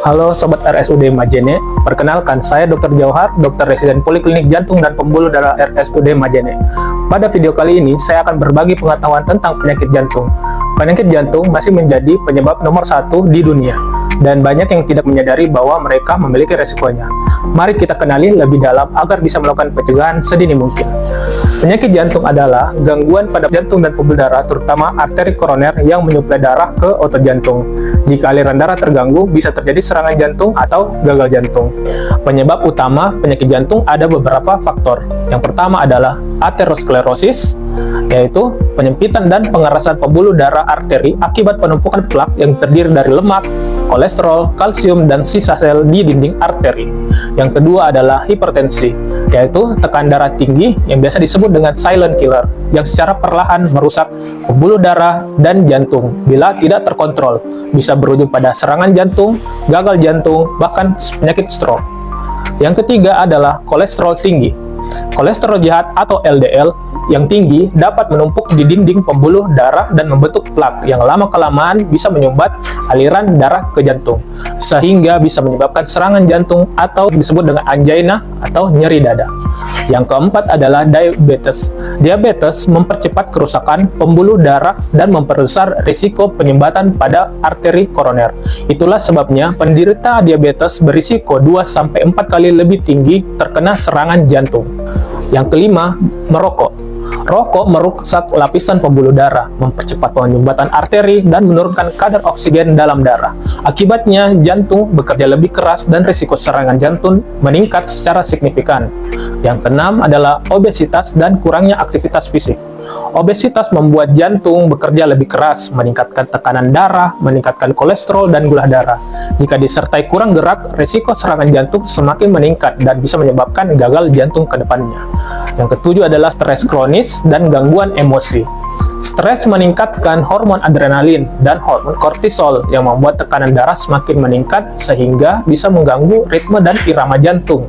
Halo Sobat RSUD Majene, perkenalkan saya Dr. Jauhar, dokter residen Poliklinik Jantung dan Pembuluh Darah RSUD Majene. Pada video kali ini, saya akan berbagi pengetahuan tentang penyakit jantung. Penyakit jantung masih menjadi penyebab nomor 1 di dunia, dan banyak yang tidak menyadari bahwa mereka memiliki resikonya. Mari kita kenali lebih dalam agar bisa melakukan pencegahan sedini mungkin. Penyakit jantung adalah gangguan pada jantung dan pembuluh darah, terutama arteri koroner yang menyuplai darah ke otot jantung. Jika aliran darah terganggu, bisa terjadi serangan jantung atau gagal jantung. Penyebab utama penyakit jantung ada beberapa faktor. Yang pertama adalah aterosklerosis, yaitu penyempitan dan pengerasan pembuluh darah arteri akibat penumpukan plak yang terdiri dari lemak, kolesterol, kalsium, dan sisa sel di dinding arteri. Yang kedua adalah hipertensi, yaitu tekanan darah tinggi yang biasa disebut dengan silent killer, yang secara perlahan merusak pembuluh darah dan jantung. Bila tidak terkontrol, bisa berujung pada serangan jantung, gagal jantung, bahkan penyakit stroke. Yang ketiga adalah kolesterol tinggi. Kolesterol jahat atau LDL yang tinggi dapat menumpuk di dinding pembuluh darah dan membentuk plak yang lama-kelamaan bisa menyumbat aliran darah ke jantung, sehingga bisa menyebabkan serangan jantung atau disebut dengan angina atau nyeri dada. Yang keempat adalah diabetes. Diabetes mempercepat kerusakan pembuluh darah dan memperbesar risiko penyumbatan pada arteri koroner. Itulah sebabnya penderita diabetes berisiko 2-4 kali lebih tinggi terkena serangan jantung. Yang kelima, merokok. Rokok merusak lapisan pembuluh darah, mempercepat penyumbatan arteri, dan menurunkan kadar oksigen dalam darah. Akibatnya, jantung bekerja lebih keras dan risiko serangan jantung meningkat secara signifikan. Yang keenam adalah obesitas dan kurangnya aktivitas fisik. Obesitas membuat jantung bekerja lebih keras, meningkatkan tekanan darah, meningkatkan kolesterol dan gula darah. Jika disertai kurang gerak, risiko serangan jantung semakin meningkat dan bisa menyebabkan gagal jantung ke depannya. Yang ketujuh adalah stres kronis dan gangguan emosi. Stres meningkatkan hormon adrenalin dan hormon kortisol yang membuat tekanan darah semakin meningkat sehingga bisa mengganggu ritme dan irama jantung.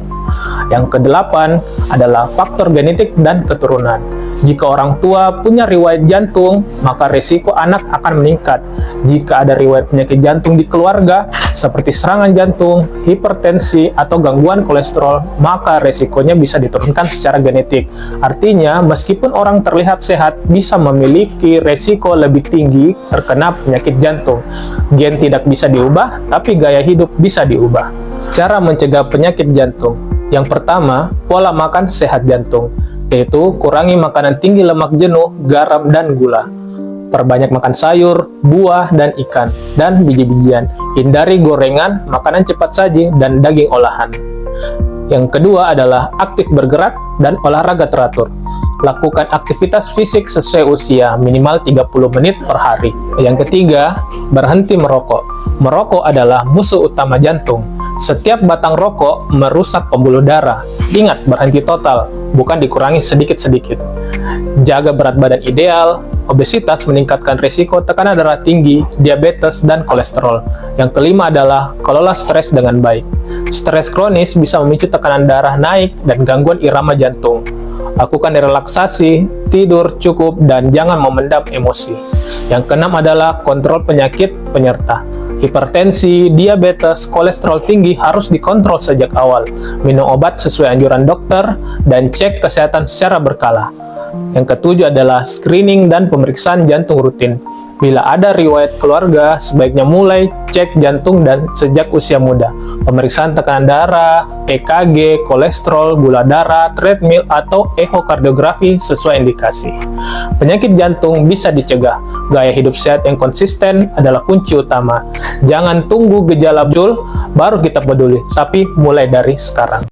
Yang kedelapan adalah faktor genetik dan keturunan. Jika orang tua punya riwayat jantung, maka risiko anak akan meningkat. Jika ada riwayat penyakit jantung di keluarga, seperti serangan jantung, hipertensi, atau gangguan kolesterol, maka risikonya bisa diturunkan secara genetik. Artinya, meskipun orang terlihat sehat, bisa memiliki risiko lebih tinggi terkena penyakit jantung. Gen tidak bisa diubah, tapi gaya hidup bisa diubah. Cara mencegah penyakit jantung. Yang pertama, pola makan sehat jantung, yaitu kurangi makanan tinggi lemak jenuh, garam, dan gula. Perbanyak makan sayur, buah, dan ikan, dan biji-bijian. Hindari gorengan, makanan cepat saji, dan daging olahan. Yang kedua adalah aktif bergerak dan olahraga teratur. Lakukan aktivitas fisik sesuai usia, minimal 30 menit per hari. Yang ketiga, berhenti merokok. Merokok adalah musuh utama jantung. Setiap batang rokok merusak pembuluh darah. Ingat, berhenti total, bukan dikurangi sedikit-sedikit. Jaga berat badan ideal. Obesitas meningkatkan risiko tekanan darah tinggi, diabetes, dan kolesterol. Yang kelima adalah kelola stres dengan baik. Stres kronis bisa memicu tekanan darah naik dan gangguan irama jantung. Lakukan relaksasi, tidur cukup, dan jangan memendam emosi. Yang keenam adalah kontrol penyakit penyerta. Hipertensi, diabetes, kolesterol tinggi harus dikontrol sejak awal. Minum obat sesuai anjuran dokter, dan cek kesehatan secara berkala. Yang ketujuh adalah screening dan pemeriksaan jantung rutin. Bila ada riwayat keluarga, sebaiknya mulai cek jantung dan sejak usia muda. Pemeriksaan tekanan darah, EKG, kolesterol, gula darah, treadmill, atau ehokardiografi sesuai indikasi. Penyakit jantung bisa dicegah. Gaya hidup sehat yang konsisten adalah kunci utama. Jangan tunggu gejala muncul, baru kita peduli, tapi mulai dari sekarang.